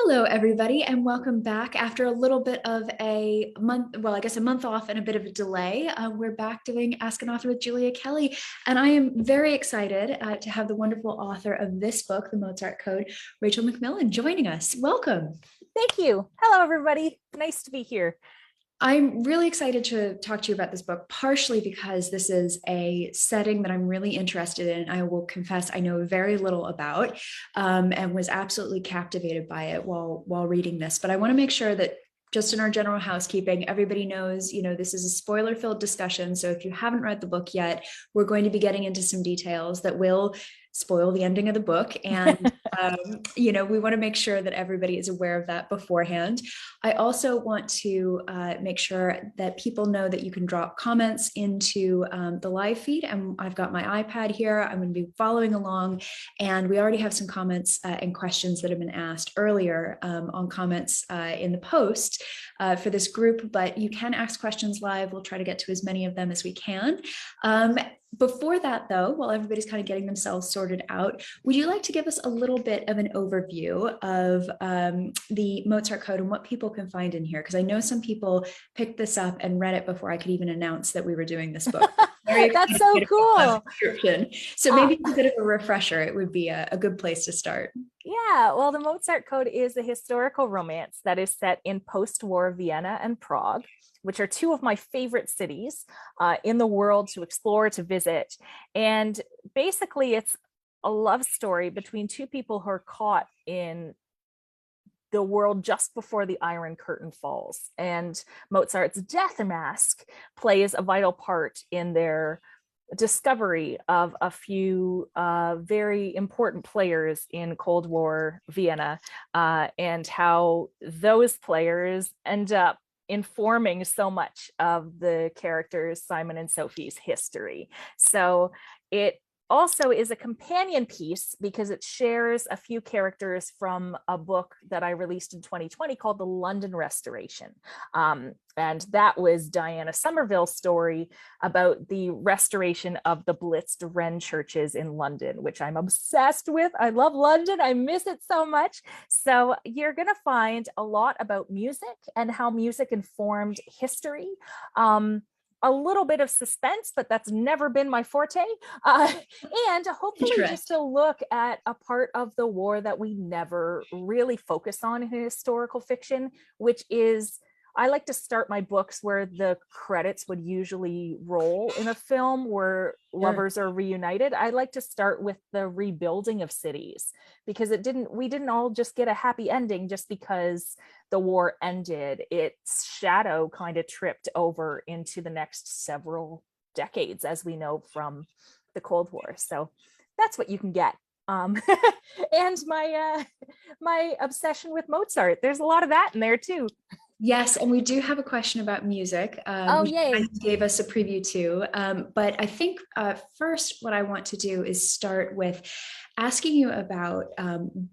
Hello, everybody, and welcome back. After a little bit of a month, well, I guess a month off and a bit of a delay, we're back doing Ask an Author with Julia Kelly. And I am very excited to have the wonderful author of this book, The Mozart Code, Rachel McMillan, joining us. Welcome. Thank you. Hello, everybody. Nice to be here. I'm really excited to talk to you about this book, partially because this is a setting that I'm really interested in. I will confess I know very little about, and was absolutely captivated by it while reading this. But I want to make sure that just in our general housekeeping, everybody knows, this is a spoiler-filled discussion. So if you haven't read the book yet, we're going to be getting into some details that will spoil the ending of the book. And, we want to make sure that everybody is aware of that beforehand. I also want to make sure that people know that you can drop comments into the live feed. And I've got my iPad here. I'm going to be following along. And we already have some comments and questions that have been asked earlier on comments in the post for this group, but you can ask questions live. We'll try to get to as many of them as we can. Before that, though, while everybody's kind of getting themselves sorted out, would you like to give us a little bit of an overview of the Mozart Code and what people can find in here? Because I know some people picked this up and read it before I could even announce that we were doing this book. That's so cool. So maybe a bit of a refresher, it would be a good place to start. Yeah, well, the Mozart Code is a historical romance that is set in post-war Vienna and Prague, which are two of my favorite cities in the world to explore, to visit. And basically, it's a love story between two people who are caught in the world just before the Iron Curtain falls. And Mozart's death mask plays a vital part in their discovery of a few very important players in Cold War Vienna, and how those players end up informing so much of the characters Simon and Sophie's history. So it also is a companion piece because it shares a few characters from a book that I released in 2020 called The London Restoration. And that was Diana Somerville's story about the restoration of the blitzed Wren churches in London, which I'm obsessed with. I love London. I miss it so much. So you're going to find a lot about music and how music informed history. A little bit of suspense, but that's never been my forte. And hopefully just a look at a part of the war that we never really focus on in historical fiction, which is, I like to start my books where the credits would usually roll in a film where lovers are reunited. I like to start with the rebuilding of cities because we didn't all just get a happy ending just because the war ended. Its shadow kind of tripped over into the next several decades, as we know from the Cold War. So that's what you can get. And my obsession with Mozart, there's a lot of that in there too. Yes, and we do have a question about music, which you gave us a preview to. But I think first what I want to do is start with asking you about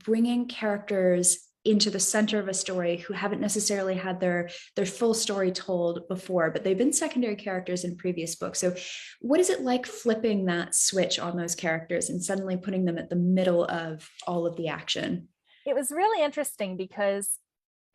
bringing characters into the center of a story who haven't necessarily had their full story told before, but they've been secondary characters in previous books. So what is it like flipping that switch on those characters and suddenly putting them at the middle of all of the action? It was really interesting because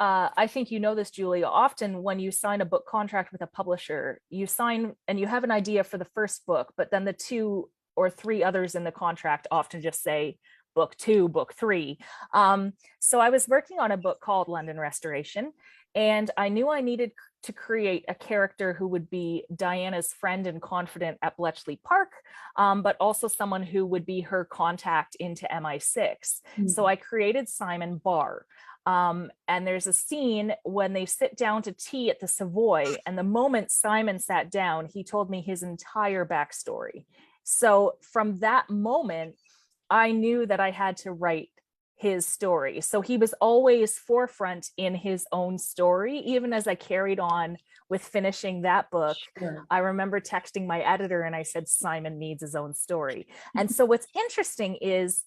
I think you know this, Julia, often when you sign a book contract with a publisher, you sign and you have an idea for the first book, but then the 2 or 3 others in the contract often just say book 2, book 3. So I was working on a book called London Restoration, and I knew I needed to create a character who would be Diana's friend and confidant at Bletchley Park, but also someone who would be her contact into MI6. Mm-hmm. So I created Simon Barr. And there's a scene when they sit down to tea at the Savoy, and the moment Simon sat down, he told me his entire backstory. So from that moment, I knew that I had to write his story. So he was always forefront in his own story, even as I carried on with finishing that book. Sure. I remember texting my editor and I said, Simon needs his own story. And so what's interesting is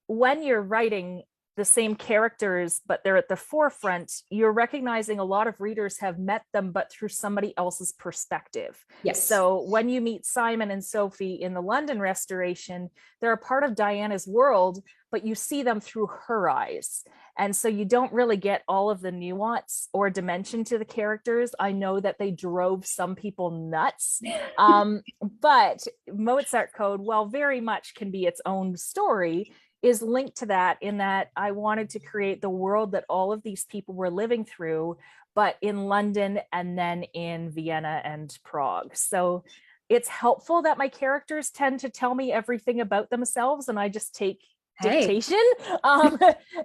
when you're writing the same characters, but they're at the forefront, you're recognizing a lot of readers have met them, but through somebody else's perspective. Yes. So when you meet Simon and Sophie in the London restoration, they're a part of Diana's world, but you see them through her eyes. And so you don't really get all of the nuance or dimension to the characters. I know that they drove some people nuts. But Mozart Code, while very much can be its own story, is linked to that, in that I wanted to create the world that all of these people were living through, but in London and then in Vienna and Prague. So it's helpful that my characters tend to tell me everything about themselves and I just take Hey. dictation.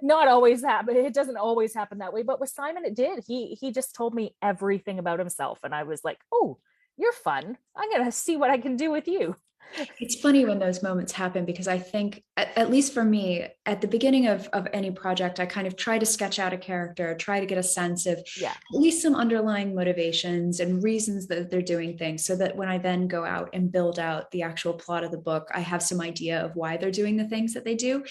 Not always happen. It doesn't always happen that way, but with Simon it did. He just told me everything about himself and I was like, oh, you're fun. I'm gonna see what I can do with you. It's funny when those moments happen because I think, at least for me, at the beginning of any project, I kind of try to sketch out a character, try to get a sense of Yeah. at least some underlying motivations and reasons that they're doing things, so that when I then go out and build out the actual plot of the book, I have some idea of why they're doing the things that they do.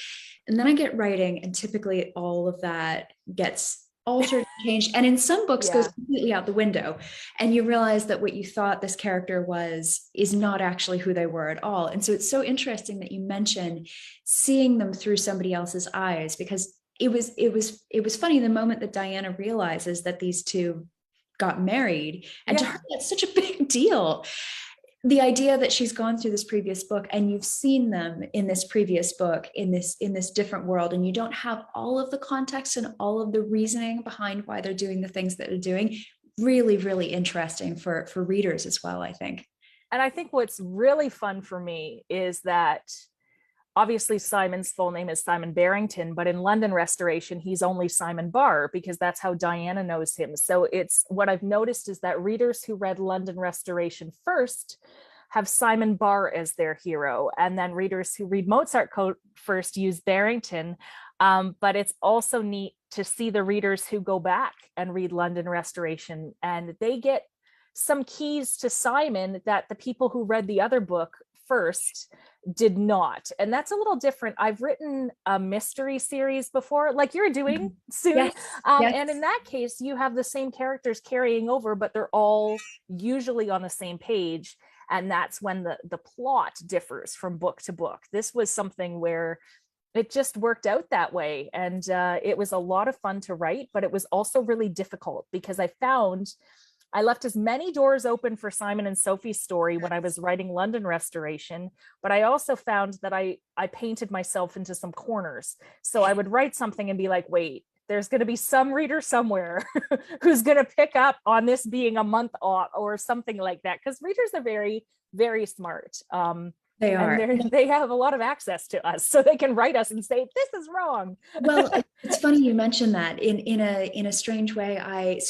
And then I get writing, and typically all of that gets altered, changed, and in some books goes Yeah. completely out the window. And you realize that what you thought this character was is not actually who they were at all. And so it's so interesting that you mention seeing them through somebody else's eyes, because it was funny the moment that Diana realizes that these two got married, and to Yeah. her that's such a big deal. The idea that she's gone through this previous book and you've seen them in this previous book in this different world, and you don't have all of the context and all of the reasoning behind why they're doing the things that they're doing, really, really interesting for readers as well, I think. And I think what's really fun for me is that obviously Simon's full name is Simon Barrington, but in London Restoration, he's only Simon Barr because that's how Diana knows him. So it's what I've noticed is that readers who read London Restoration first have Simon Barr as their hero. And then readers who read Mozart Code first use Barrington. But it's also neat to see the readers who go back and read London Restoration, and they get some keys to Simon that the people who read the other book first did not. And that's a little different. I've written a mystery series before, like you're doing soon. Yes. Yes. And in that case, you have the same characters carrying over, but they're all usually on the same page. And that's when the plot differs from book to book. This was something where it just worked out that way. And it was a lot of fun to write, but it was also really difficult because I found I left as many doors open for Simon and Sophie's story when I was writing London Restoration, but I also found that I painted myself into some corners. So I would write something and be like, wait, there's going to be some reader somewhere who's going to pick up on this being a month off or something like that. Because readers are very, very smart. They are. And they have a lot of access to us, so they can write us and say, this is wrong. Well, it's funny you mentioned that in a strange way. I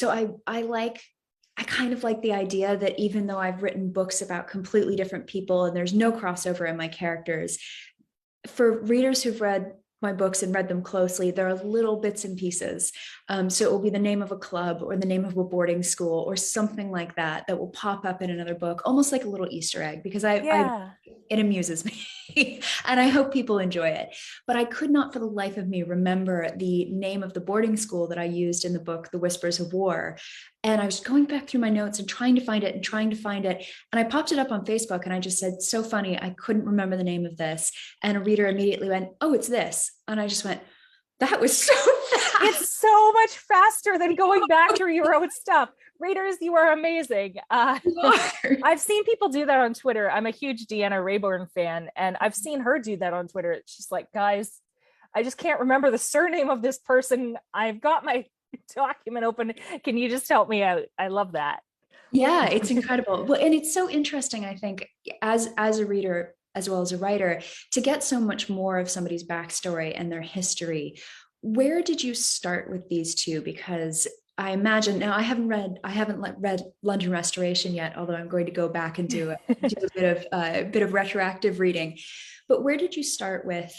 kind of like the idea that even though I've written books about completely different people and there's no crossover in my characters, for readers who've read my books and read them closely, there are little bits and pieces. So it will be the name of a club or the name of a boarding school or something like that that will pop up in another book, almost like a little Easter egg, because it amuses me and I hope people enjoy it. But I could not for the life of me remember the name of the boarding school that I used in the book, The Whispers of War. And I was going back through my notes and trying to find it and trying to find it. And I popped it up on Facebook and I just said, so funny, I couldn't remember the name of this. And a reader immediately went, oh, it's this. And I just went, that was so fast. It's so much faster than going back through your own stuff. Readers, you are amazing. I've seen people do that on Twitter. I'm a huge Deanna Rayburn fan, and I've seen her do that on Twitter. She's like, guys, I just can't remember the surname of this person. I've got my document open. Can you just help me out? I love that. Yeah, it's incredible. Well, and it's so interesting, I think, as a reader as well as a writer, to get so much more of somebody's backstory and their history. Where did you start with these two? Because I imagine now I haven't read London Restoration yet, although I'm going to go back and do a bit of retroactive reading. But where did you start with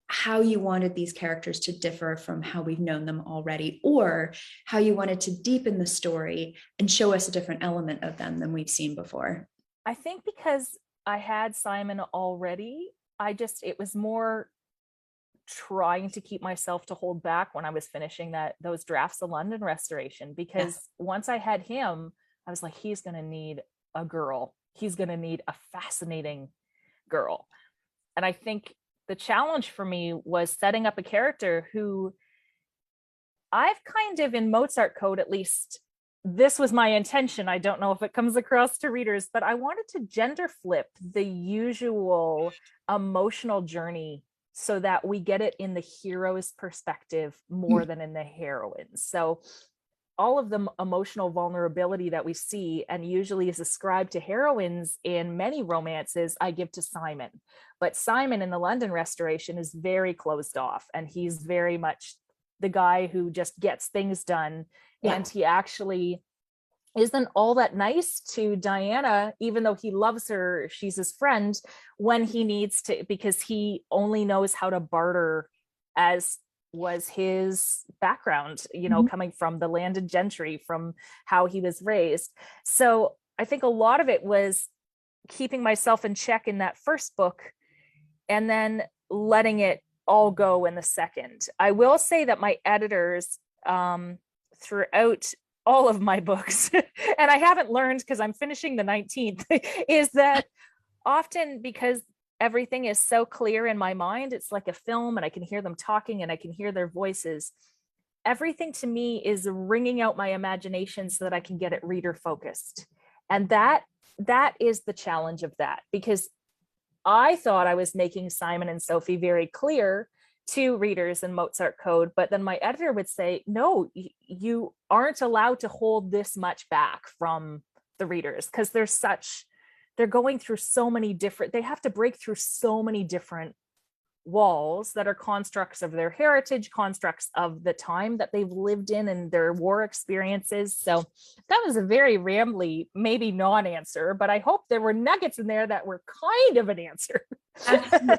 how you wanted these characters to differ from how we've known them already, or how you wanted to deepen the story and show us a different element of them than we've seen before? I think because I had Simon already, it was more trying to keep myself to hold back when I was finishing those drafts of London Restoration, because once I had him, I was like, he's going to need a girl. He's going to need a fascinating girl. And I think the challenge for me was setting up a character who I've kind of, in Mozart Code at least, this was my intention. I don't know if it comes across to readers, but I wanted to gender flip the usual emotional journey so that we get it in the hero's perspective more than in the heroine's. So all of the emotional vulnerability that we see and usually is ascribed to heroines in many romances, I give to Simon. But Simon in the London Restoration is very closed off, and he's very much the guy who just gets things done. And he actually isn't all that nice to Diana, even though he loves her, she's his friend, when he needs to, because he only knows how to barter, as was his background, coming from the landed gentry, from how he was raised. So I think a lot of it was keeping myself in check in that first book and then letting it all go in the second. I will say that my editors, throughout all of my books, and I haven't learned because I'm finishing the 19th, is that often, because everything is so clear in my mind, it's like a film and I can hear them talking and I can hear their voices. Everything to me is ringing out my imagination so that I can get it reader focused. And that is the challenge of that, because I thought I was making Simon and Sophie very clear to readers in Mozart Code, but then my editor would say, no, you aren't allowed to hold this much back from the readers, because they're going through so many different, they have to break through so many different walls that are constructs of their heritage, constructs of the time that they've lived in and their war experiences. So that was a very rambly, maybe non-answer, but I hope there were nuggets in there that were kind of an answer. Absolutely.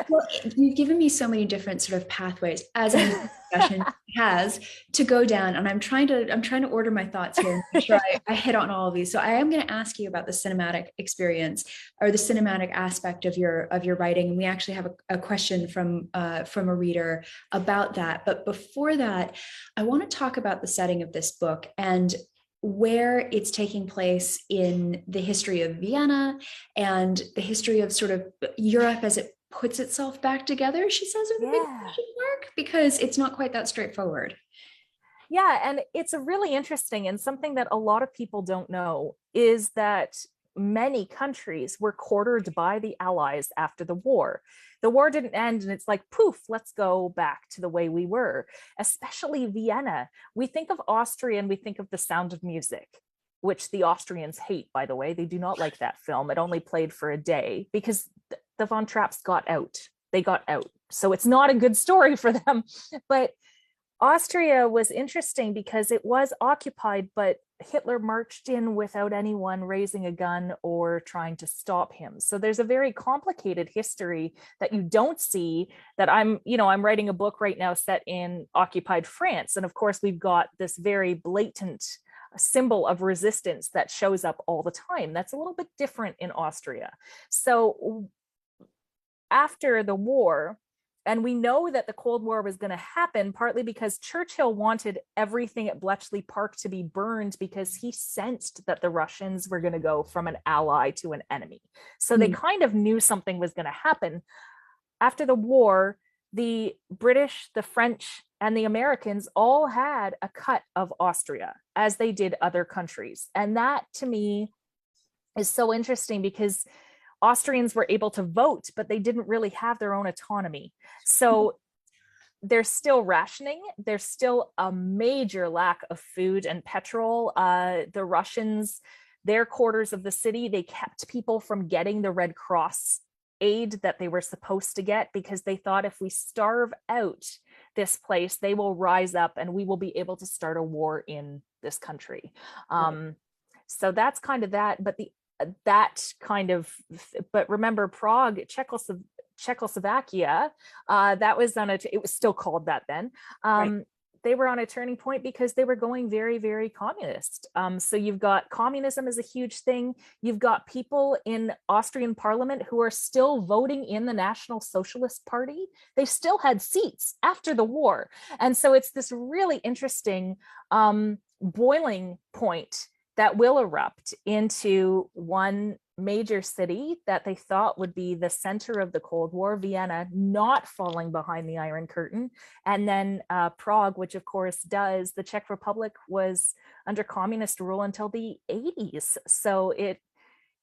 Well, you've given me so many different sort of pathways, as any discussion has, to go down, and I'm trying to order my thoughts here and make sure I hit on all of these. So I am going to ask you about the cinematic experience, or the cinematic aspect of your writing. And we actually have a question from a reader about that. But before that, I want to talk about the setting of this book and where it's taking place in the history of Vienna and the history of sort of Europe as it puts itself back together, she says, with a big question mark, because it's not quite that straightforward. Yeah, and it's a really interesting, and something that a lot of people don't know is that many countries were quartered by the Allies after the war. The war didn't end and it's like, poof, let's go back to the way we were, especially Vienna. We think of Austria and we think of The Sound of Music, which the Austrians hate, by the way. They do not like that film. It only played for a day because the Von Trapps got out. They got out. So it's not a good story for them. But Austria was interesting because it was occupied, but Hitler marched in without anyone raising a gun or trying to stop him. So there's a very complicated history that you don't see, that I'm writing a book right now set in occupied France. And of course, we've got this very blatant symbol of resistance that shows up all the time. That's a little bit different in Austria. So after the war, and we know that the Cold War was going to happen partly because Churchill wanted everything at Bletchley Park to be burned because he sensed that the Russians were going to go from an ally to an enemy. So they kind of knew something was going to happen. After the war, the British, the French, and the Americans all had a cut of Austria, as they did other countries. And that, to me, is so interesting because Austrians were able to vote, but they didn't really have their own autonomy. So there's still rationing. There's still a major lack of food and petrol. The Russians, their quarters of the city, they kept people from getting the Red Cross aid that they were supposed to get because they thought if we starve out this place, they will rise up and we will be able to start a war in this country. So that's kind of that. But remember, Prague, Czechoslovakia, that was it was still called that then. Right. they were on a turning point because they were going very, very communist. So you've got communism is a huge thing. You've got people in Austrian parliament who are still voting in the National Socialist Party. They still had seats after the war. And so it's this really interesting boiling point that will erupt into one major city that they thought would be the center of the Cold War, Vienna, not falling behind the Iron Curtain. And then Prague, which of course does. The Czech Republic was under communist rule until the 80s. So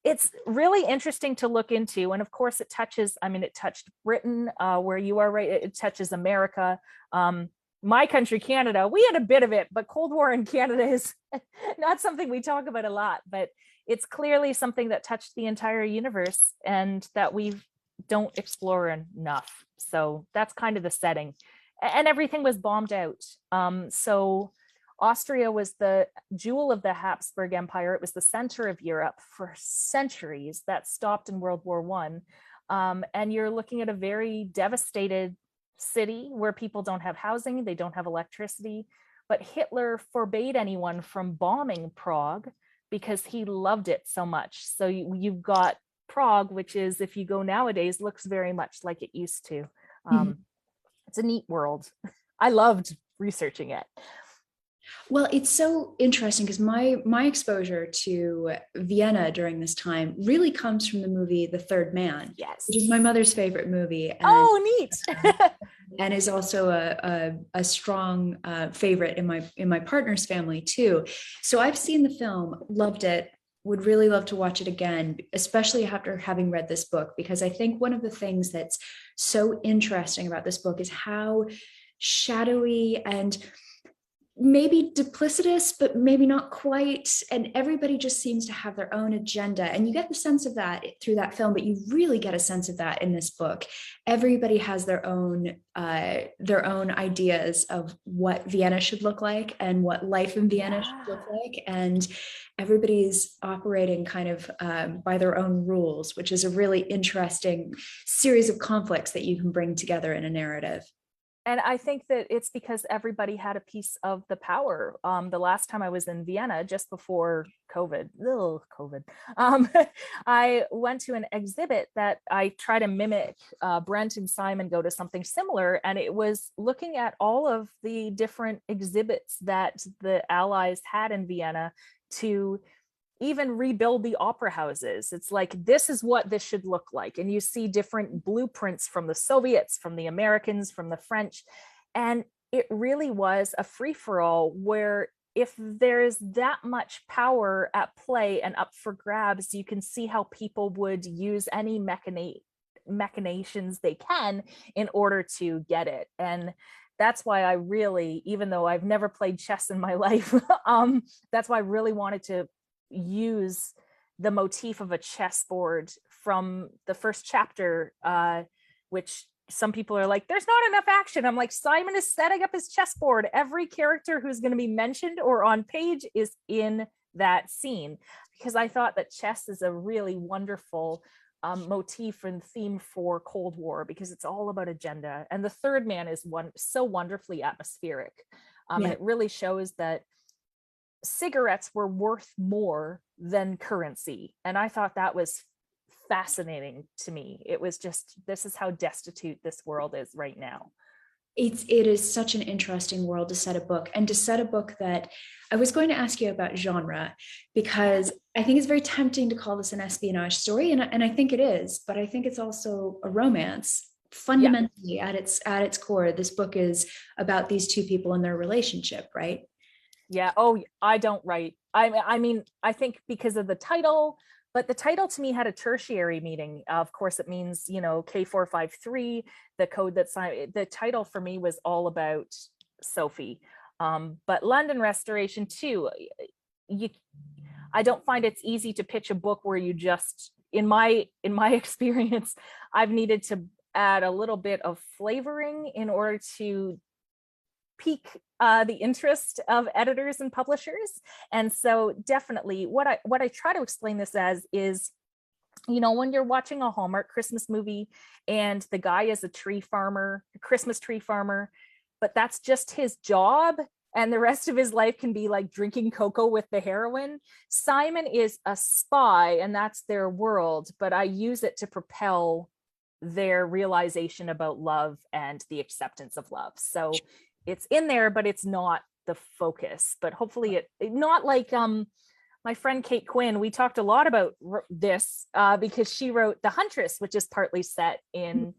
it's really interesting to look into. And of course it touches, I mean, it touched Britain, where you are, right? It touches America. My country, Canada, we had a bit of it, but Cold War in Canada is not something we talk about a lot, but it's clearly something that touched the entire universe and that we don't explore enough. So that's kind of the setting. And everything was bombed out. So Austria was the jewel of the Habsburg Empire. It was the center of Europe for centuries. That stopped in World War I. And you're looking at a very devastated city where people don't have housing, they don't have electricity. But Hitler forbade anyone from bombing Prague because he loved it so much. So you've got Prague, which is, if you go nowadays, looks very much like it used to. It's a neat world. I loved researching it. Well, it's so interesting because my exposure to Vienna during this time really comes from the movie The Third Man, Yes, which is my mother's favorite movie. And, oh, neat. and is also a strong favorite in my partner's family too. So I've seen the film, loved it, would really love to watch it again, especially after having read this book, because I think one of the things that's so interesting about this book is how shadowy and maybe duplicitous, but maybe not quite. And everybody just seems to have their own agenda. And you get the sense of that through that film, but you really get a sense of that in this book. Everybody has their own ideas of what Vienna should look like and what life in Vienna should look like. And everybody's operating kind of by their own rules, which is a really interesting series of conflicts that you can bring together in a narrative. And I think that it's because everybody had a piece of the power. The last time I was in Vienna, just before COVID, I went to an exhibit that I try to mimic. Brent and Simon go to something similar, and it was looking at all of the different exhibits that the Allies had in Vienna to even rebuild the opera houses. It's like, this is what this should look like. And you see different blueprints from the Soviets, from the Americans, from the French. And it really was a free-for-all where if there's that much power at play and up for grabs, you can see how people would use any machinations they can in order to get it. And that's why I really, even though I've never played chess in my life, that's why I really wanted to use the motif of a chessboard from the first chapter, which some people are like, there's not enough action. I'm like, Simon is setting up his chessboard. Every character who's going to be mentioned or on page is in that scene, because I thought that chess is a really wonderful motif and theme for Cold War, because it's all about agenda. And The Third Man is so wonderfully atmospheric. And it really shows that cigarettes were worth more than currency. And I thought that was fascinating to me. It was just, this is how destitute this world is right now. It is such an interesting world to set a book, and to set a book that I was going to ask you about genre, because I think it's very tempting to call this an espionage story. And I think it is, but I think it's also a romance. Fundamentally, at its core, this book is about these two people and their relationship, right? Yeah. Oh, I don't write. I mean, I think because of the title, but the title to me had a tertiary meaning. Of course, it means, K453, the code that's the title for me was all about Sophie. But London Restoration too, I don't find it's easy to pitch a book where you just, in my experience, I've needed to add a little bit of flavoring in order to pique the interest of editors and publishers. And so definitely what I try to explain this as is, when you're watching a Hallmark Christmas movie and the guy is a Christmas tree farmer, but that's just his job. And the rest of his life can be like drinking cocoa with the heroine. Simon is a spy, and that's their world, but I use it to propel their realization about love and the acceptance of love. So it's in there, but it's not the focus. But hopefully not like my friend Kate Quinn, we talked a lot about this because she wrote The Huntress, which is partly set in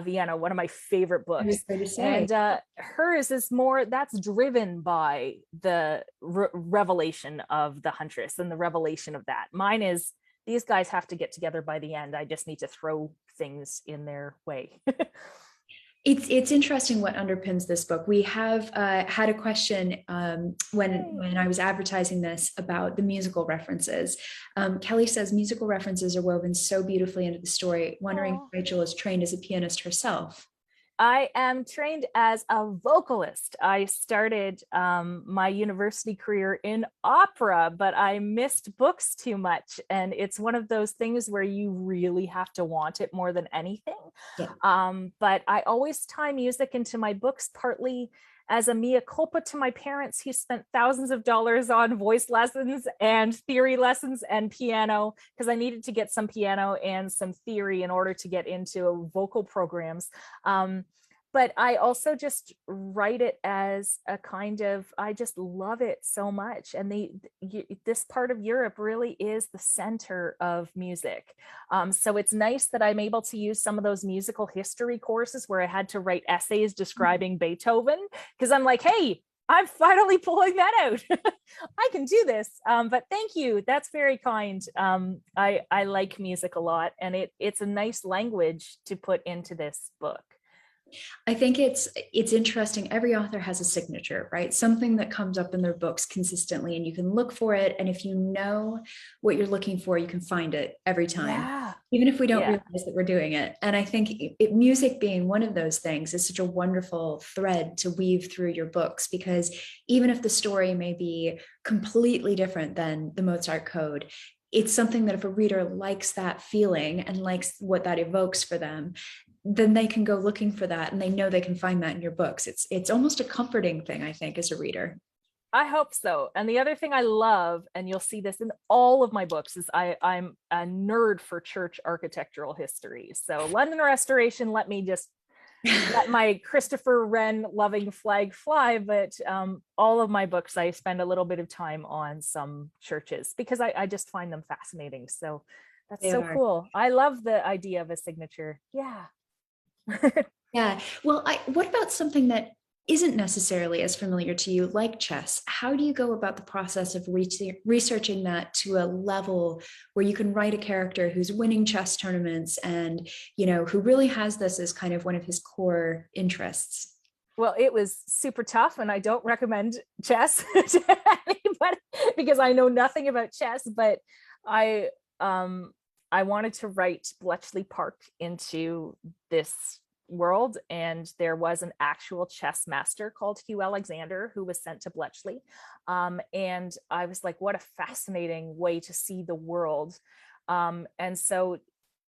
Vienna, one of my favorite books. And hers is more, that's driven by the revelation of the Huntress and the revelation of that. Mine is, these guys have to get together by the end. I just need to throw things in their way. It's interesting what underpins this book. We have had a question when I was advertising this about the musical references. Kelly says musical references are woven so beautifully into the story, wondering if Rachel is trained as a pianist herself. I am trained as a vocalist. I started my university career in opera, but I missed books too much. And it's one of those things where you really have to want it more than anything. Yeah. But I always tie music into my books, partly as a mea culpa to my parents who spent thousands of dollars on voice lessons and theory lessons and piano, because I needed to get some piano and some theory in order to get into vocal programs. But I also just write it as a kind of, I just love it so much. And this part of Europe really is the center of music. So it's nice that I'm able to use some of those musical history courses where I had to write essays describing Beethoven, because I'm like, hey, I'm finally pulling that out. I can do this. But thank you. That's very kind. I like music a lot, and it's a nice language to put into this book. I think it's interesting. Every author has a signature, right? Something that comes up in their books consistently, and you can look for it. And if you know what you're looking for, you can find it every time, even if we don't realize that we're doing it. And I think music being one of those things is such a wonderful thread to weave through your books, because even if the story may be completely different than the Mozart Code, it's something that if a reader likes that feeling and likes what that evokes for them, then they can go looking for that, and they know they can find that in your books. It's almost a comforting thing, I think, as a reader. I hope so. And the other thing I love, and you'll see this in all of my books, is I'm a nerd for church architectural history. So London Restoration, let me just let my Christopher Wren loving flag fly. But all of my books, I spend a little bit of time on some churches because I just find them fascinating. So that's so cool. I love the idea of a signature. Yeah. Yeah. Well, what about something that isn't necessarily as familiar to you, like chess? How do you go about the process of researching that to a level where you can write a character who's winning chess tournaments and, who really has this as kind of one of his core interests? Well, it was super tough, and I don't recommend chess to anybody because I know nothing about chess, but I wanted to write Bletchley Park into this world, and there was an actual chess master called Hugh Alexander who was sent to Bletchley, and I was like, what a fascinating way to see the world. And so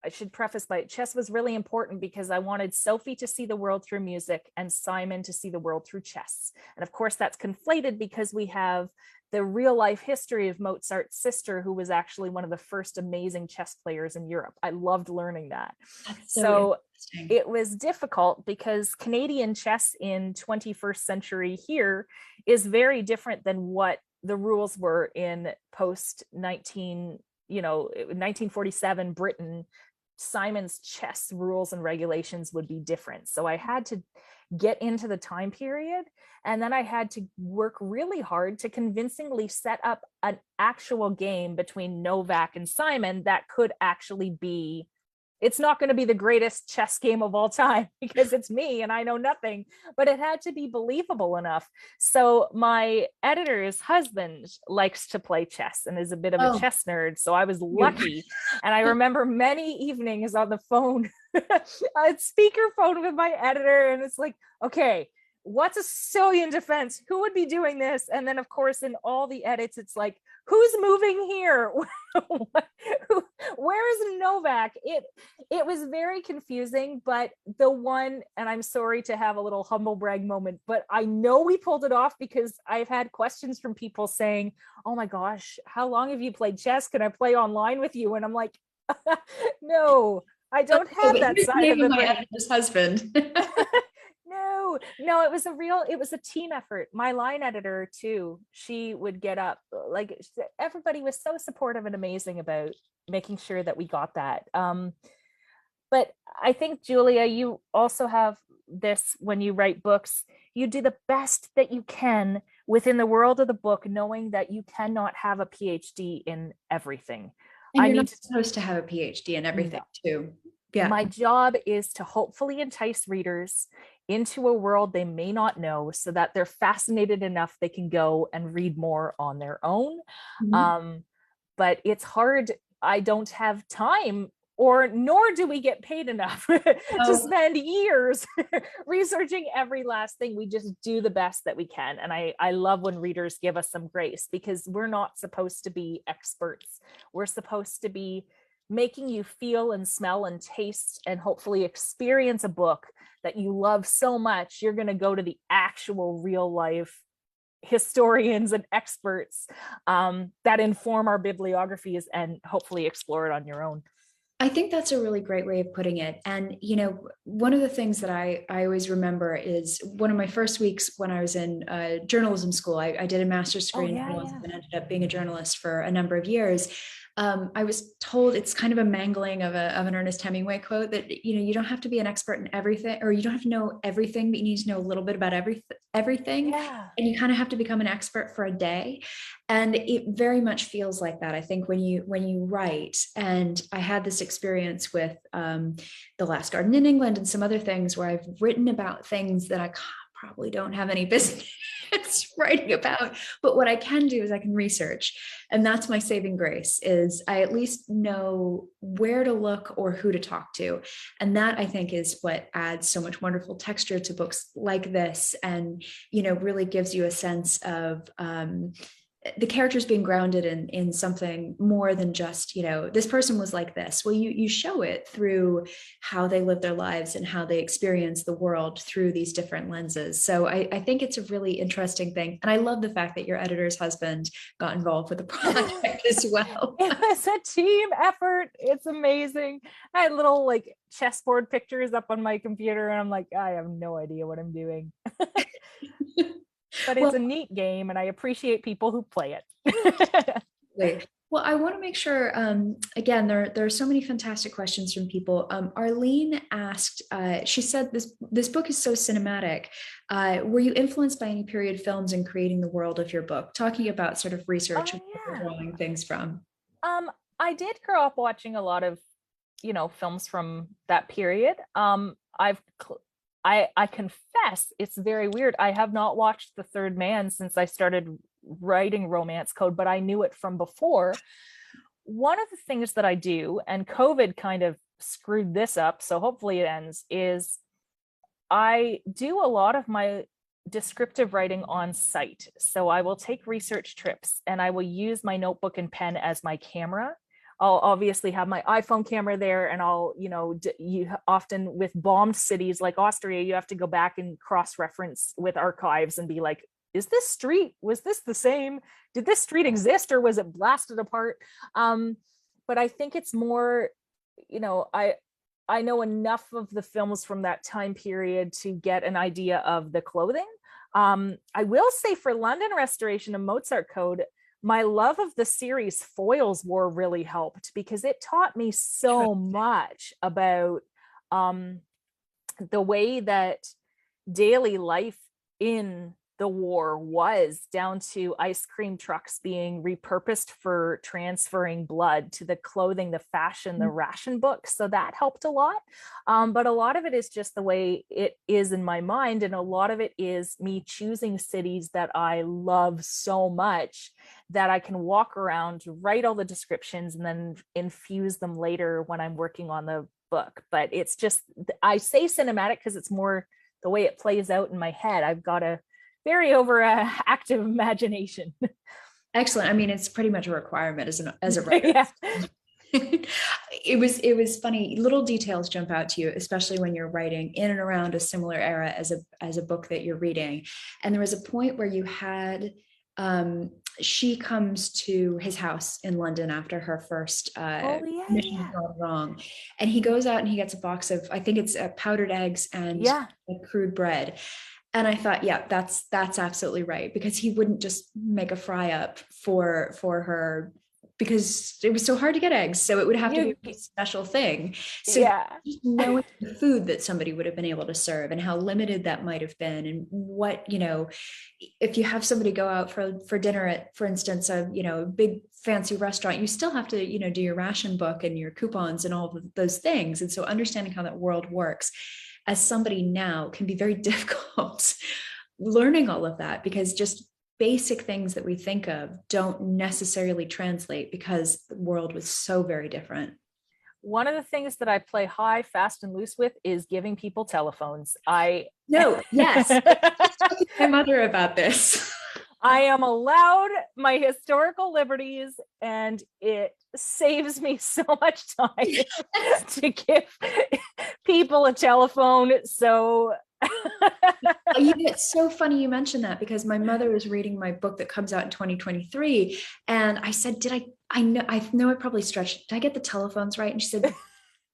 I should preface by chess was really important because I wanted Sophie to see the world through music and Simon to see the world through chess. And of course that's conflated because we have the real life history of Mozart's sister, who was actually one of the first amazing chess players in Europe. I loved learning that. So it was difficult because Canadian chess in 21st century here is very different than what the rules were in post 1947 Britain. Simon's chess rules and regulations would be different. So I had to get into the time period, and then I had to work really hard to convincingly set up an actual game between Novak and Simon that could actually be, it's not going to be the greatest chess game of all time because it's me and I know nothing, but it had to be believable enough. So my editor's husband likes to play chess and is a bit of a chess nerd. So I was lucky. And I remember many evenings on the phone, a speakerphone with my editor. And it's like, okay, what's a Sicilian defense? Who would be doing this? And then of course, in all the edits, it's like, who's moving here? Where is Novak? It was very confusing, but the one, and I'm sorry to have a little humble brag moment, but I know we pulled it off because I've had questions from people saying, oh my gosh, how long have you played chess? Can I play online with you? And I'm like, no, I don't have that side of the my brain. editor's husband. No, it was a team effort. My line editor too, she would get up, like everybody was so supportive and amazing about making sure that we got that. But I think, Julia, you also have this when you write books, you do the best that you can within the world of the book, knowing that you cannot have a PhD in everything. And you're not supposed to have a PhD in everything, too. Yeah. My job is to hopefully entice readers into a world they may not know so that they're fascinated enough they can go and read more on their own. But it's hard. I don't have time, or nor do we get paid enough to spend years researching every last thing. We just do the best that we can. And I love when readers give us some grace, because we're not supposed to be experts. We're supposed to be making you feel and smell and taste and hopefully experience a book that you love so much, you're going to go to the actual real life historians and experts that inform our bibliographies and hopefully explore it on your own. I think that's a really great way of putting it. And, you know, one of the things that I always remember is one of my first weeks when I was in journalism school. I did a master's degree in journalism and ended up being a journalist for a number of years. I was told it's kind of a mangling of an Ernest Hemingway quote that, you know, you don't have to be an expert in everything, or you don't have to know everything, but you need to know a little bit about everything. Yeah. And you kind of have to become an expert for a day. And it very much feels like that, I think, when you write. And I had this experience with The Last Garden in England and some other things where I've written about things that I probably don't have any business writing about, but what I can do is I can research, and that's my saving grace. Is I at least know where to look or who to talk to, and that, I think, is what adds so much wonderful texture to books like this, and, you know, really gives you a sense of the characters being grounded in something more than just, you know, this person was like this. Well, you show it through how they live their lives and how they experience the world through these different lenses. So I think it's a really interesting thing. And I love the fact that your editor's husband got involved with the project as well. It was a team effort. It's amazing. I had little like chessboard pictures up on my computer, and I'm like, I have no idea what I'm doing. But it's a neat game, and I appreciate people who play it. Great. Well, I want to make sure, again, there are so many fantastic questions from people. Arlene asked, she said, this book is so cinematic. Were you influenced by any period films in creating the world of your book? Talking about sort of research and drawing things from. I did grow up watching a lot of, you know, films from that period. I confess it's very weird. I have not watched The Third Man since I started writing Romance Code, but I knew it from before. One of the things that I do, and COVID kind of screwed this up, so hopefully it ends, is I do a lot of my descriptive writing on site. So I will take research trips and I will use my notebook and pen as my camera. I'll obviously have my iPhone camera there, and I'll, you know, you often with bombed cities like Austria, you have to go back and cross-reference with archives and be like, is this street, was this the same? Did this street exist, or was it blasted apart? But I think it's more, you know, I know enough of the films from that time period to get an idea of the clothing. I will say for London Restoration and Mozart Code, my love of the series Foils War really helped, because it taught me so much about the way that daily life in the war was, down to ice cream trucks being repurposed for transferring blood, to the clothing, the fashion, the ration books. So that helped a lot. But a lot of it is just the way it is in my mind. And a lot of it is me choosing cities that I love so much that I can walk around, write all the descriptions, and then infuse them later when I'm working on the book. But it's just, I say cinematic because it's more the way it plays out in my head. I've got a very overactive imagination. Excellent. I mean, it's pretty much a requirement as a writer. Yeah. It was funny. Little details jump out to you, especially when you're writing in and around a similar era as a book that you're reading. And there was a point where you had she comes to his house in London after her first Oh yeah, mission yeah. gone wrong, and he goes out and he gets a box of, I think it's powdered eggs and Yeah. crude bread. And I thought, yeah, that's absolutely right, because he wouldn't just make a fry up for her, because it was so hard to get eggs. So it would have to be a special thing. So Yeah. just knowing the food that somebody would have been able to serve and how limited that might have been, and what, if you have somebody go out for dinner at, for instance, a big fancy restaurant, you still have to, do your ration book and your coupons and all of those things. And so understanding how that world works as somebody now can be very difficult learning all of that, because just basic things that we think of don't necessarily translate because the world was so very different. One of the things that I play high, fast, and loose with is giving people telephones. No, yes. My mother about this. I am allowed my historical liberties, and it saves me so much time to give people a telephone. So It's so funny you mentioned that, because my mother was reading my book that comes out in 2023, and I said, I know I probably stretched, did I get the telephones right? And she said,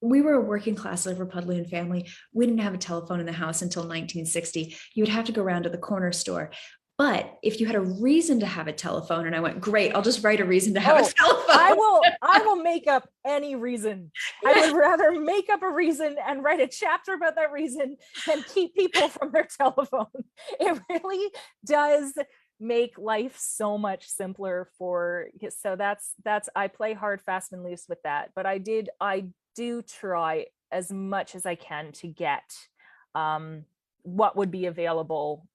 we were a working class Liverpudlian family. We didn't have a telephone in the house until 1960. You would have to go around to the corner store. But if you had a reason to have a telephone, and I went, great, I'll just write a reason to have a telephone. I will make up any reason. I would rather make up a reason and write a chapter about that reason than keep people from their telephone. It really does make life so much simpler so that's I play hard, fast, and loose with that. But I do try as much as I can to get what would be available,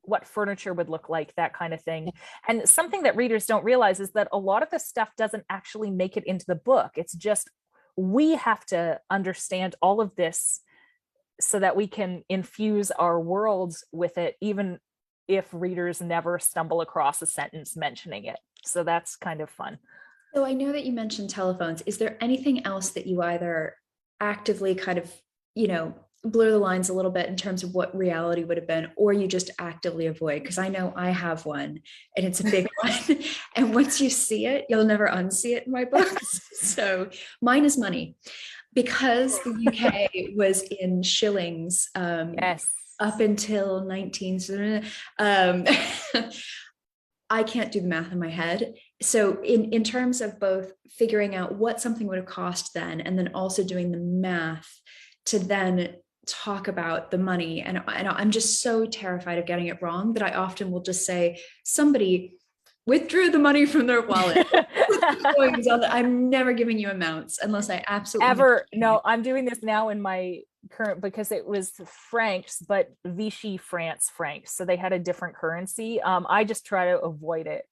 what furniture would look like, that kind of thing. And something that readers don't realize is that a lot of the stuff doesn't actually make it into the book. It's just, we have to understand all of this so that we can infuse our worlds with it, even if readers never stumble across a sentence mentioning it. So that's kind of fun. So I know that you mentioned telephones. Is there anything else that you either actively kind of, blur the lines a little bit in terms of what reality would have been, or you just actively avoid? Because I know I have one, and it's a big one. And once you see it, you'll never unsee it in my books. So mine is money, because the UK was in shillings Yes. up until 19. I can't do the math in my head. So in terms of both figuring out what something would have cost then, and then also doing the math to then talk about the money. And I'm just so terrified of getting it wrong that I often will just say, somebody withdrew the money from their wallet. I'm never giving you amounts unless I absolutely no, I'm doing this now in my current, because it was francs, but Vichy France francs, so they had a different currency. I just try to avoid it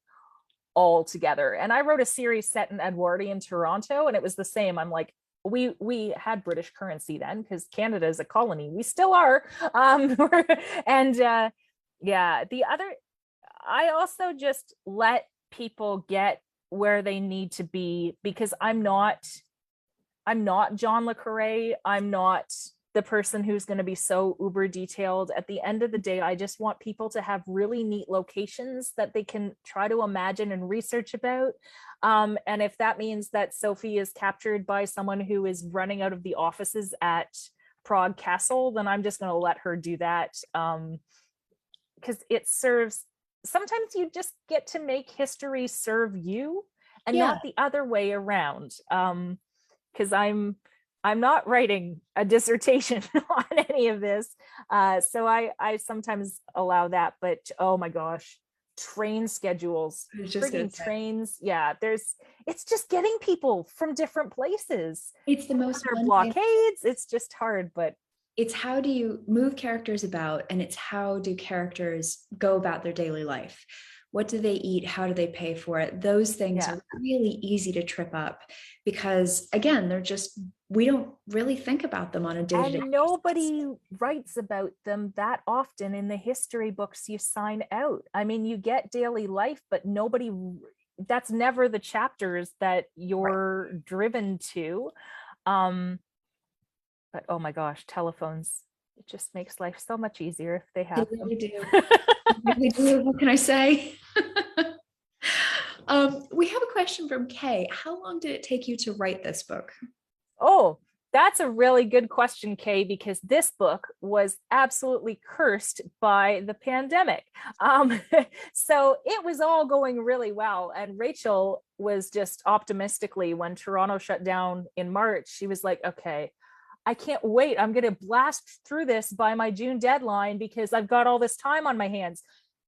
altogether. And I wrote a series set in Edwardian Toronto, and it was the same. I'm like, we had British currency then, because Canada is a colony. We still are. And the other, I also just let people get where they need to be, because I'm not John le Carré. I'm not the person who's going to be so uber detailed. At the end of the day, I just want people to have really neat locations that they can try to imagine and research about. And if that means that Sophie is captured by someone who is running out of the offices at Prague Castle, then I'm just going to let her do that. Because it serves, sometimes you just get to make history serve you, and not the other way around. Because I'm not writing a dissertation on any of this. So I sometimes allow that, but oh my gosh, train schedules, freaking trains. Yeah, it's just getting people from different places. It's the most blockades. It's just hard, but it's how do you move characters about, and it's how do characters go about their daily life. What do they eat? How do they pay for it? Those things Yeah. are really easy to trip up because, again, they're just, we don't really think about them on a day to day And basis. nobody writes about them that often in the history books you sign out. I mean, you get daily life, but nobody, that's never the chapters that Right. you're driven to. Um, but oh my gosh, telephones, it just makes life so much easier if they They have them. really do. They really do. What can I say? We have a question from Kay. How long did it take you to write this book? Oh, that's a really good question, Kay, because this book was absolutely cursed by the pandemic. Um, so it was all going really well. And Rachel was just optimistically, when Toronto shut down in March, she was like, okay, I can't wait. I'm going to blast through this by my June deadline because I've got all this time on my hands.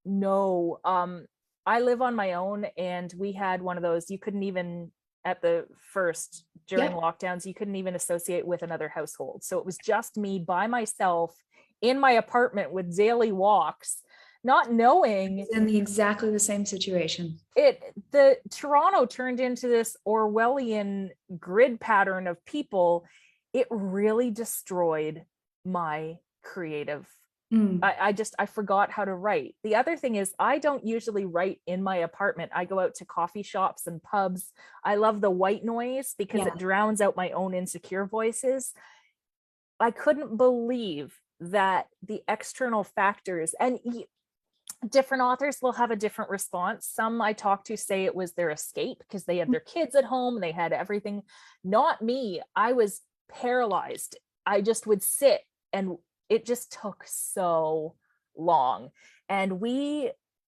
No, I live on my own, and we had one of those, you couldn't even, at the first during Yep. lockdowns, you couldn't even associate with another household. So it was just me by myself in my apartment with daily walks, not knowing In exactly the same situation. it. The Toronto turned into this Orwellian grid pattern of people. It really destroyed my creative. Mm. I forgot how to write. The other thing is, I don't usually write in my apartment. I go out to coffee shops and pubs. I love the white noise because Yeah. it drowns out my own insecure voices. I couldn't believe that the external factors, and different authors will have a different response. Some I talk to say it was their escape because they had their kids at home, they had everything. Not me. I was paralyzed. I just would sit, and it just took so long. And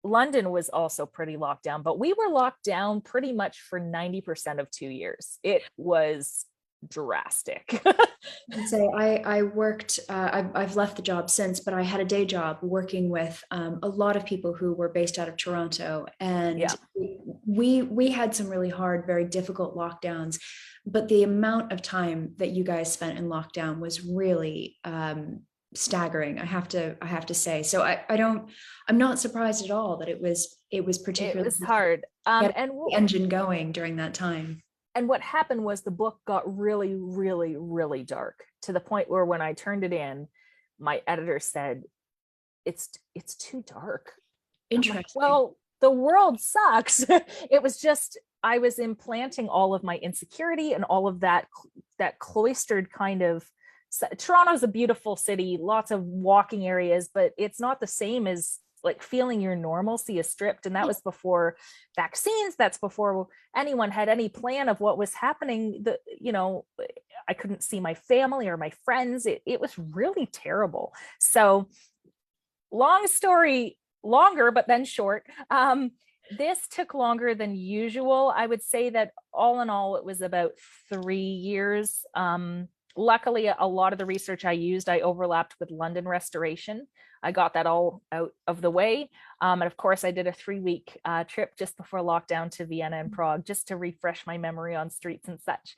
London was also pretty locked down, but we were locked down pretty much for 90% of 2 years. It was drastic. I'd say I worked, I've left the job since, but I had a day job working with a lot of people who were based out of Toronto. And Yeah. we had some really hard, very difficult lockdowns. But the amount of time that you guys spent in lockdown was really staggering. I have to say. So I'm not surprised at all that it was It particularly was hard. getting the engine going during that time. And what happened was the book got really, really, really dark, to the point where when I turned it in, my editor said, it's too dark. I'm like, Interesting. well, the world sucks. It was just, I was implanting all of my insecurity and all of that cloistered kind of. Toronto's a beautiful city, lots of walking areas, but it's not the same as like feeling your normalcy is stripped. And that was before vaccines. That's before anyone had any plan of what was happening. I couldn't see my family or my friends. It was really terrible. So long story longer, but then short. This took longer than usual. I would say that all in all, it was about 3 years. Luckily, a lot of the research I overlapped with London restoration. I got that all out of the way. And of course, I did a 3-week trip just before lockdown to Vienna and Prague, just to refresh my memory on streets and such.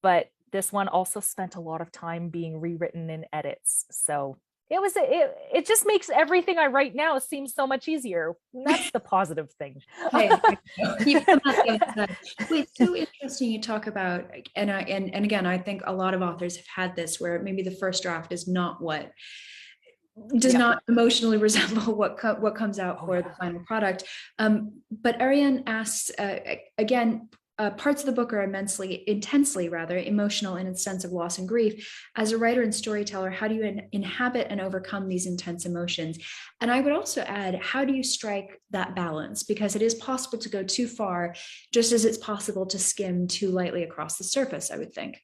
But this one also spent a lot of time being rewritten in edits. So it just makes everything I write now seem so much easier. That's the positive thing. Hey, you've come out the other side. Well, it's so interesting you talk about, and again, I think a lot of authors have had this where maybe the first draft is not what does Yeah. not emotionally resemble what comes out Oh for yeah. the final product. But Ariane asks again. Parts of the book are intensely rather emotional in its sense of loss and grief. As a writer and storyteller, how do you inhabit and overcome these intense emotions? And I would also add, how do you strike that balance? Because it is possible to go too far, just as it's possible to skim too lightly across the surface, I would think.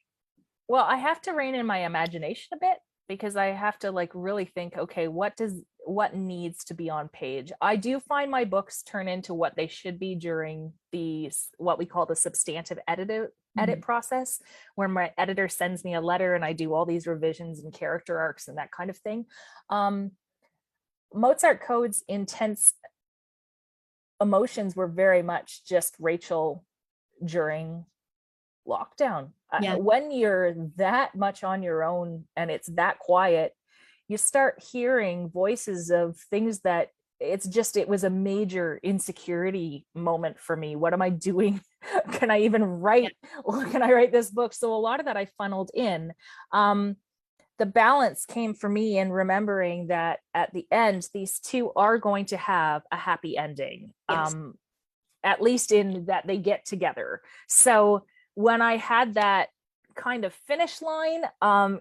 Well, I have to rein in my imagination a bit, because I have to like really think, okay, what needs to be on page. I do find my books turn into what they should be during the what we call the substantive edit process, where my editor sends me a letter and I do all these revisions and character arcs and that kind of thing. Mozart Code's intense emotions were very much just Rachel during lockdown. Yeah. When you're that much on your own and it's that quiet, you start hearing voices of things that it was a major insecurity moment for me. What am I doing? Can I even write? Can I write this book? So a lot of that I funneled in. The balance came for me in remembering that at the end, these two are going to have a happy ending. Yes. At least in that they get together. So when I had that kind of finish line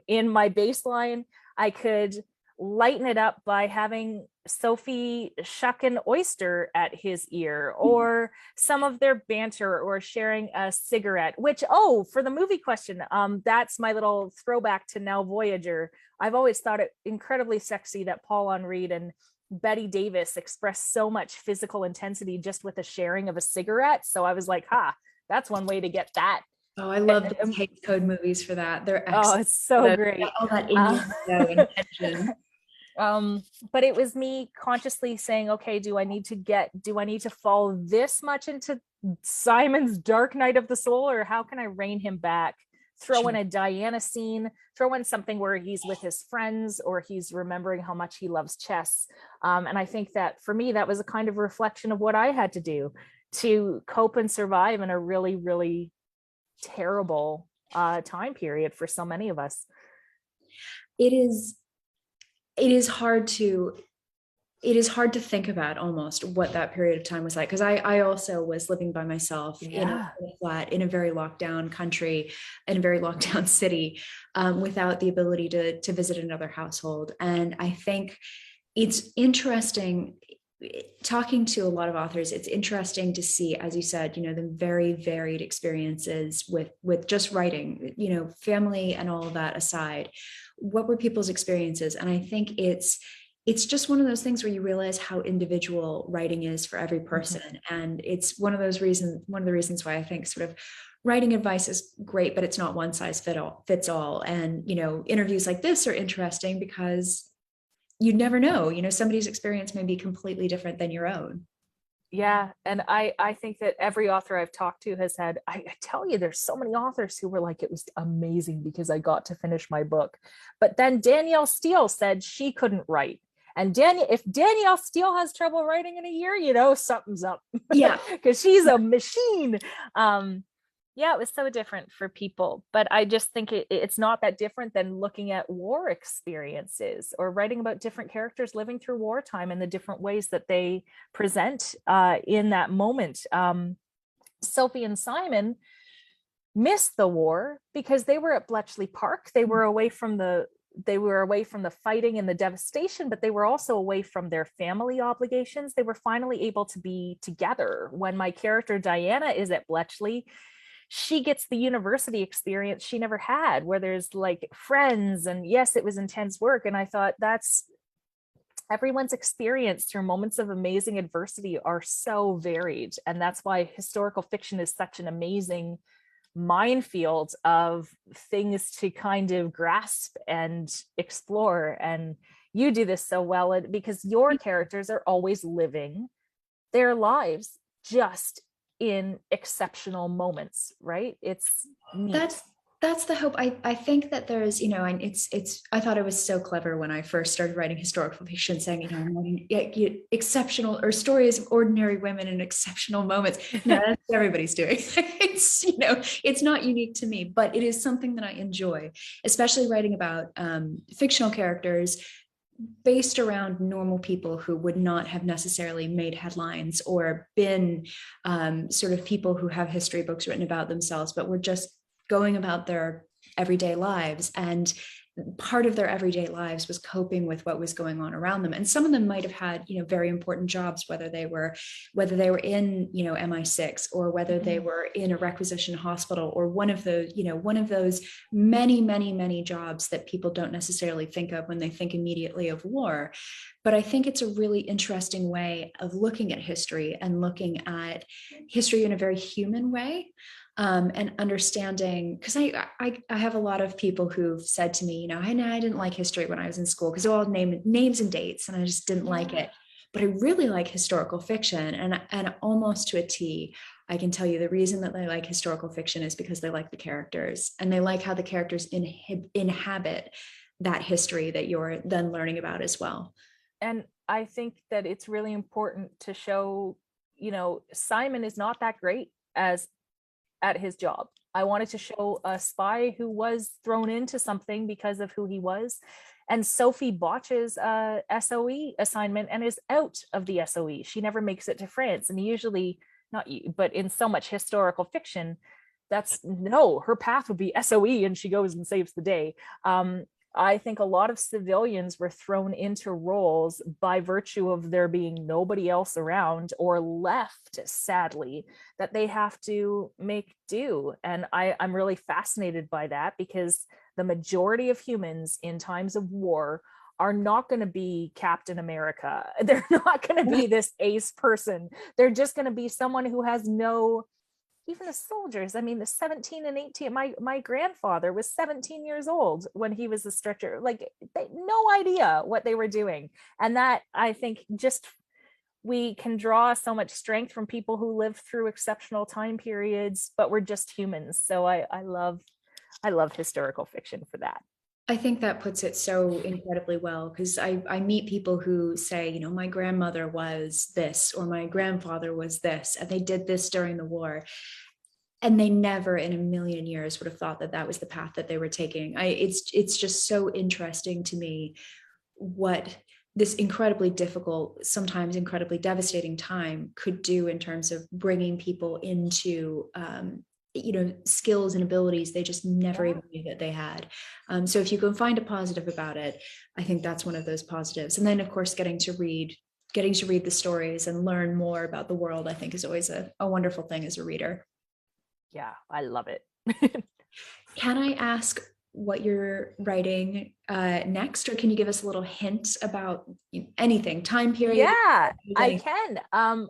in my baseline, I could lighten it up by having Sophie shuck an oyster at his ear, or some of their banter, or sharing a cigarette, which, oh, for the movie question, that's my little throwback to Now Voyager. I've always thought it incredibly sexy that Paul Henreid and Betty Davis expressed so much physical intensity just with the sharing of a cigarette. So I was like, that's one way to get that. Oh, I love the Hays Code movies for that. They're excellent. Oh, it's so great. All that innuendo and tension. But it was me consciously saying, okay, do I need to fall this much into Simon's dark night of the soul, or how can I rein him back? Throw in a Diana scene, throw in something where he's with his friends, or he's remembering how much he loves chess. And I think that for me, that was a kind of reflection of what I had to do to cope and survive in a really, really terrible time period for so many of us. It is hard to think about almost what that period of time was like, because I also was living by myself in a flat in a very locked down country, in a very locked down city, without the ability to visit another household. And I think it's interesting talking to a lot of authors. It's interesting to see, as you said, the very varied experiences with just writing, family and all of that aside. What were people's experiences? And I think it's just one of those things where you realize how individual writing is for every person. Mm-hmm. And it's one of the reasons why I think sort of writing advice is great, but it's not one size fits all. And, interviews like this are interesting because you never know, somebody's experience may be completely different than your own. Yeah. And I think that every author I've talked to has had, I tell you, there's so many authors who were like, it was amazing because I got to finish my book. But then Danielle Steele said she couldn't write. And if Danielle Steele has trouble writing in a year, something's up. Yeah. Because she's a machine. Yeah, it was so different for people. But I just think it's not that different than looking at war experiences or writing about different characters living through wartime and the different ways that they present in that moment. Sophie and Simon missed the war because they were at Bletchley Park. They were away from the fighting and the devastation, but they were also away from their family obligations. They were finally able to be together. When my character Diana is at Bletchley, she gets the university experience she never had, where there's like friends, and yes, it was intense work. And I thought that's everyone's experience through moments of amazing adversity are so varied. And that's why historical fiction is such an amazing minefield of things to kind of grasp and explore. And you do this so well because your characters are always living their lives just in exceptional moments, right? It's neat. That's the hope. I think that there's, and it's I thought it was so clever when I first started writing historical fiction, saying, I'm writing exceptional or stories of ordinary women in exceptional moments. No, that's what everybody's doing. It's not unique to me, but it is something that I enjoy, especially writing about fictional characters based around normal people who would not have necessarily made headlines or been sort of people who have history books written about themselves, but were just going about their everyday lives. And part of their everyday lives was coping with what was going on around them. And some of them might have had, very important jobs, whether they were in, MI6, or whether they were in a requisition hospital, or one of those many, many, many jobs that people don't necessarily think of when they think immediately of war. But I think it's a really interesting way of looking at history and looking at history in a very human way. And understanding, because I have a lot of people who've said to me, I didn't like history when I was in school because it all names and dates, and I just didn't like it. But I really like historical fiction, and almost to a T, I can tell you the reason that they like historical fiction is because they like the characters, and they like how the characters inhabit that history that you're then learning about as well. And I think that it's really important to show, Simon is not that great as at his job. I wanted to show a spy who was thrown into something because of who he was. And Sophie botches a SOE assignment and is out of the SOE. She never makes it to France. And usually, not you, but in so much historical fiction, that's no, her path would be SOE and she goes and saves the day. I think a lot of civilians were thrown into roles by virtue of there being nobody else around or left, sadly, that they have to make do. And I'm really fascinated by that, because the majority of humans in times of war are not going to be Captain America. They're not going to be this ace person. They're just going to be someone who has no, even the soldiers, I mean, the 17 and 18, my grandfather was 17 years old when he was a stretcher, like no idea what they were doing. And that, I think, just we can draw so much strength from people who lived through exceptional time periods, but we're just humans. So I love historical fiction for that. I think that puts it so incredibly well, because I meet people who say, my grandmother was this, or my grandfather was this, and they did this during the war. And they never in a million years would have thought that that was the path that they were taking. It's just so interesting to me what this incredibly difficult, sometimes incredibly devastating time could do in terms of bringing people into skills and abilities they just never even knew that they had. So if you can find a positive about it, I think that's one of those positives. And then of course getting to read the stories and learn more about the world, I think is always a wonderful thing as a reader. Yeah, I love it. Can I ask what you're writing next, or can you give us a little hint about anything, time period? Yeah, I can.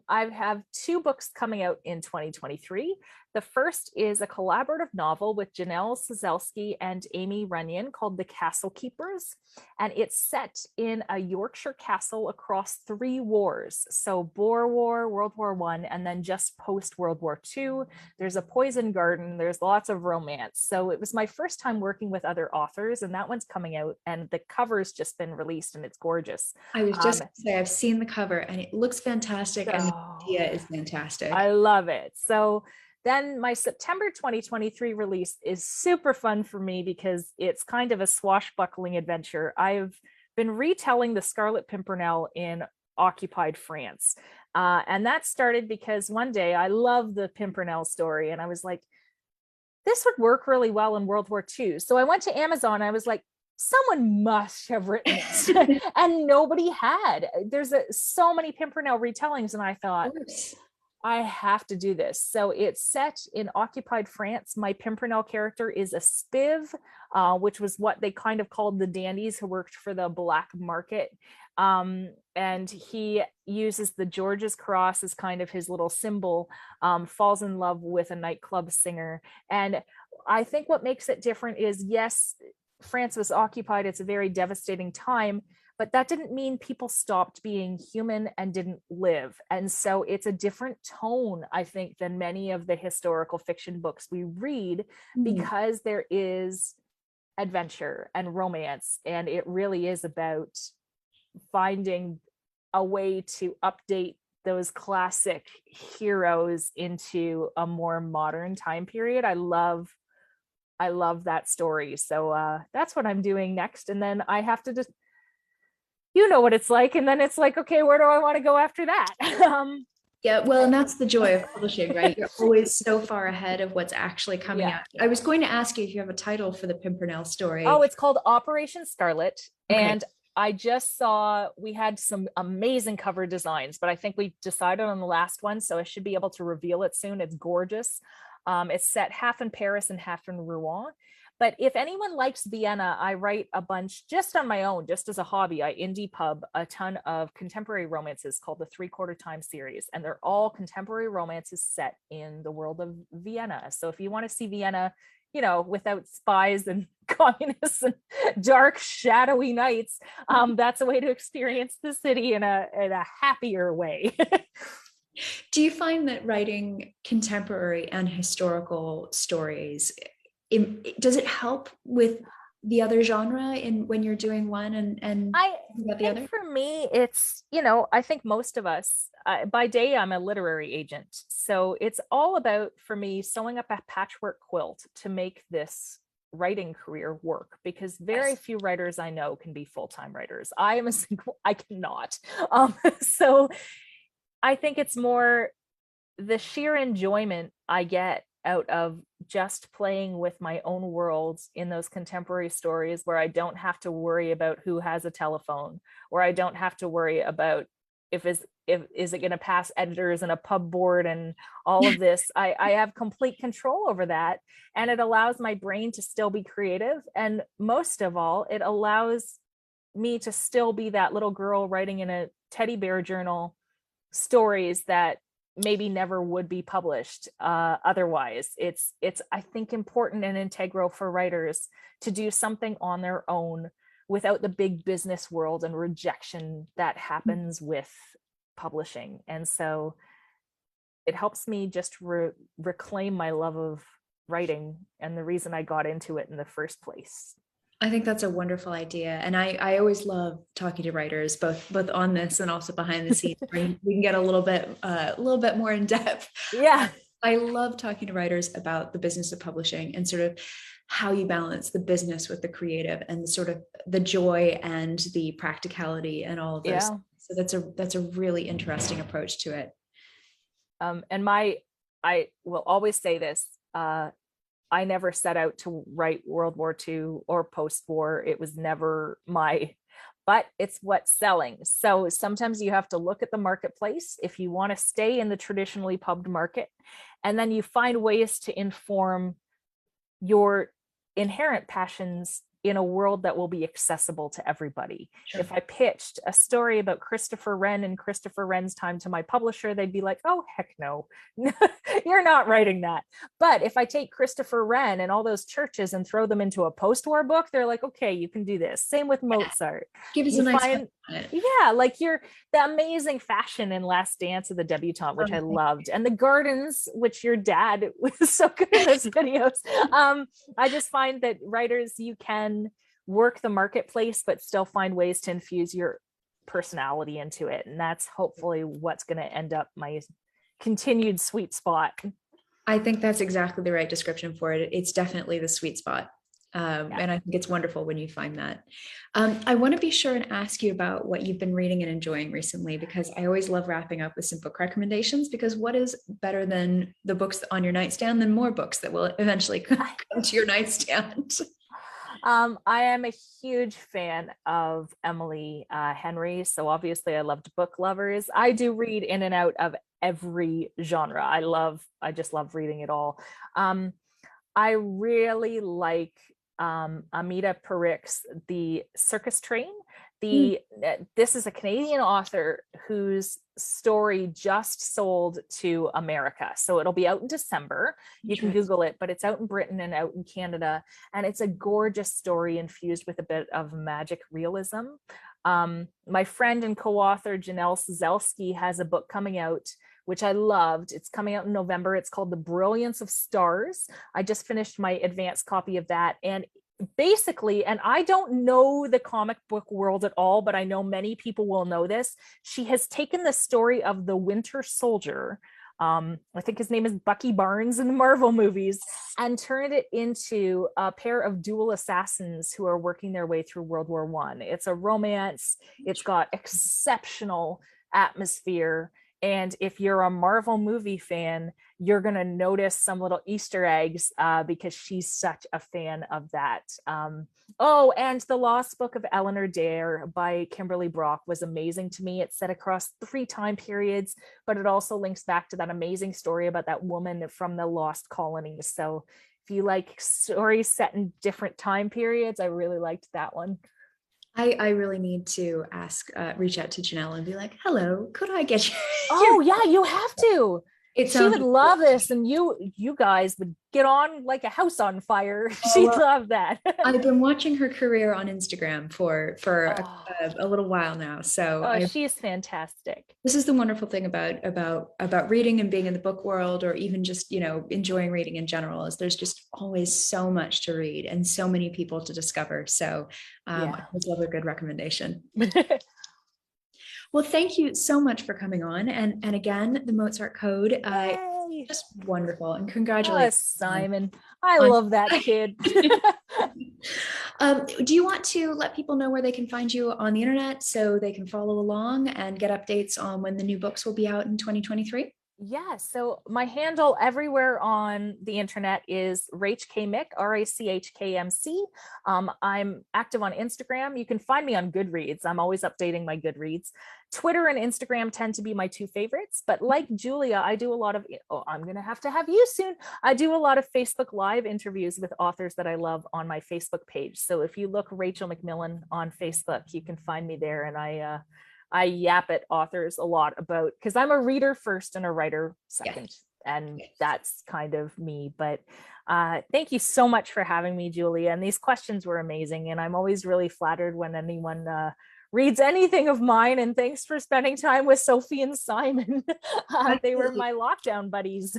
I have two books coming out in 2023. The first is a collaborative novel with Janelle Sozelski and Amy Runyon called The Castle Keepers. And it's set in a Yorkshire castle across 3 wars. So Boer War, World War I, and then just post-World War II. There's a poison garden. There's lots of romance. So it was my first time working with other authors, and that one's coming out, and the cover's just been released and it's gorgeous. I was just going to say, I've seen the cover and it looks fantastic, and the idea is fantastic. I love it. So then my September 2023 release is super fun for me because it's kind of a swashbuckling adventure. I've been retelling the Scarlet Pimpernel in occupied France. And that started because one day I love the Pimpernel story and I was like, this would work really well in World War II. So I went to Amazon. I was like, someone must have written it. And nobody had. There's so many Pimpernel retellings. And I thought, I have to do this. So it's set in occupied France. My Pimpernel character is a spiv, which was what they kind of called the dandies who worked for the black market. And he uses the George's cross as kind of his little symbol, falls in love with a nightclub singer. And I think what makes it different is, yes, France was occupied. It's a very devastating time, but that didn't mean people stopped being human and didn't live. And so it's a different tone, I think, than many of the historical fiction books we read, because there is adventure and romance. And it really is about finding a way to update those classic heroes into a more modern time period. I love that story. So that's what I'm doing next. And then I have to just, you know what it's like. And then it's like, okay, where do I want to go after that? Yeah, well, and that's the joy of publishing, right? You're always so far ahead of what's actually coming out. I was going to ask you if you have a title for the Pimpernel story. Oh, it's called Operation Scarlet. Okay. And I just saw, we had some amazing cover designs, but I think we decided on the last one. So I should be able to reveal it soon. It's gorgeous. It's set half in Paris and half in Rouen. But if anyone likes Vienna, I write a bunch just on my own, just as a hobby. I indie pub a ton of contemporary romances called the 3/4 Time series. And they're all contemporary romances set in the world of Vienna. So if you want to see Vienna, you know, without spies and communists and dark, shadowy nights, that's a way to experience the city in a happier way. Do you find that writing contemporary and historical stories, does it help with the other genre in when you're doing one and I about the think other? for me, it's, I think most of us, by day, I'm a literary agent. So it's all about, for me, sewing up a patchwork quilt to make this writing career work, because very Yes. few writers I know can be full-time writers. I am a single, I cannot. So I think it's more the sheer enjoyment I get out of just playing with my own worlds in those contemporary stories, where I don't have to worry about who has a telephone, where I don't have to worry about if is it going to pass editors and a pub board and all of this. I have complete control over that, and it allows my brain to still be creative, and most of all, it allows me to still be that little girl writing in a teddy bear journal stories that maybe never would be published otherwise. It's I think important and integral for writers to do something on their own without the big business world and rejection that happens with publishing. And so it helps me just reclaim my love of writing and the reason I got into it in the first place. I think that's a wonderful idea. And I always love talking to writers, both on this and also behind the scenes, where we can get a little bit more in depth. Yeah. I love talking to writers about the business of publishing and sort of how you balance the business with the creative and the sort of the joy and the practicality and all of those. Yeah. So that's a really interesting approach to it. And I will always say this, I never set out to write World War II or post-war. It was never but it's what's selling. So sometimes you have to look at the marketplace if you want to stay in the traditionally pubbed market, and then you find ways to inform your inherent passions in a world that will be accessible to everybody. Sure. If I pitched a story about Christopher Wren and Christopher Wren's time to my publisher, they'd be like, oh, heck no, you're not writing that. But if I take Christopher Wren and all those churches and throw them into a post-war book, they're like, okay, you can do this. Same with Mozart. Give us You a nice find, yeah, like the amazing fashion in Last Dance of the Debutante, which I loved, and the gardens, which your dad was so good in those videos. I just find that writers, you can work the marketplace, but still find ways to infuse your personality into it. And that's hopefully what's going to end up my continued sweet spot. I think that's exactly the right description for it. It's definitely the sweet spot. And I think it's wonderful when you find that. I want to be sure and ask you about what you've been reading and enjoying recently, because I always love wrapping up with some book recommendations, because what is better than the books on your nightstand than more books that will eventually come to your nightstand? I am a huge fan of Emily Henry. So obviously I loved Book Lovers. I do read in and out of every genre. I just love reading it all. I really like Amita Parikh's The Circus Train. This is a Canadian author whose story just sold to America. So it'll be out in December. You can Google it, but it's out in Britain and out in Canada. And it's a gorgeous story infused with a bit of magic realism. My friend and co-author Janelle Szalski has a book coming out, which I loved. It's coming out in November. It's called The Brilliance of Stars. I just finished my advanced copy of that. And basically, and I don't know the comic book world at all, but I know many people will know this. She has taken the story of the Winter Soldier, I think his name is Bucky Barnes in the Marvel movies, and turned it into a pair of dual assassins who are working their way through World War I. It's a romance. It's got exceptional atmosphere. And if you're a Marvel movie fan, you're going to notice some little Easter eggs because she's such a fan of that. And The Lost Book of Eleanor Dare by Kimberly Brock was amazing to me. It's set across 3 time periods, but it also links back to that amazing story about that woman from the lost colonies. So if you like stories set in different time periods, I really liked that one. I really need to reach out to Janelle and be like, hello, could I get you? Oh yeah, you have to. It She sounds would love this, and you guys would get on like a house on fire. oh, She'd well, love that. I've been watching her career on Instagram for Oh, a little while now. So oh, I she is fantastic. this is the wonderful thing about reading and being in the book world, or even just enjoying reading in general, is there's just always so much to read and so many people to discover. So I Yeah. always love a good recommendation. Well, thank you so much for coming on, and again, the Mozart Code, Yay. just wonderful, and Oh, congratulations Simon. I on love that kid. do you want to let people know where they can find you on the internet so they can follow along and get updates on when the new books will be out in 2023? Yeah, so my handle everywhere on the internet is Rach K. Mick, RACHKMC. I'm active on Instagram. You can find me on Goodreads. I'm always updating my Goodreads. Twitter and Instagram tend to be my two favorites, but like Julia, I do a lot of, oh, I'm going to have you soon. I do a lot of Facebook Live interviews with authors that I love on my Facebook page. So if you look Rachel McMillan on Facebook, you can find me there. And I yap at authors a lot about, because I'm a reader first and a writer second. Yes. And Yes. that's kind of me. But thank you so much for having me, Julia. And these questions were amazing. And I'm always really flattered when anyone reads anything of mine. And thanks for spending time with Sophie and Simon. They were my lockdown buddies.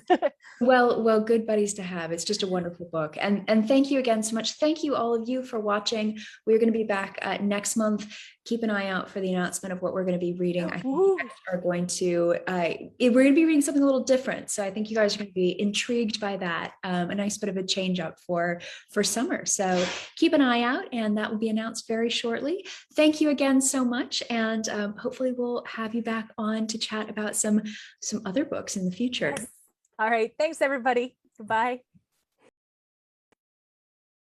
Well, good buddies to have. It's just a wonderful book. And thank you again so much. Thank you all of you for watching. We're going to be back next month. Keep an eye out for the announcement of what we're going to be reading. I think you guys are going to, we're going to be reading something a little different. So I think you guys are going to be intrigued by that. A nice bit of a change up for summer. So keep an eye out, and that will be announced very shortly. Thank you again so much. And hopefully we'll have you back on to chat about some other books in the future. Yes. All right. Thanks, everybody. Goodbye.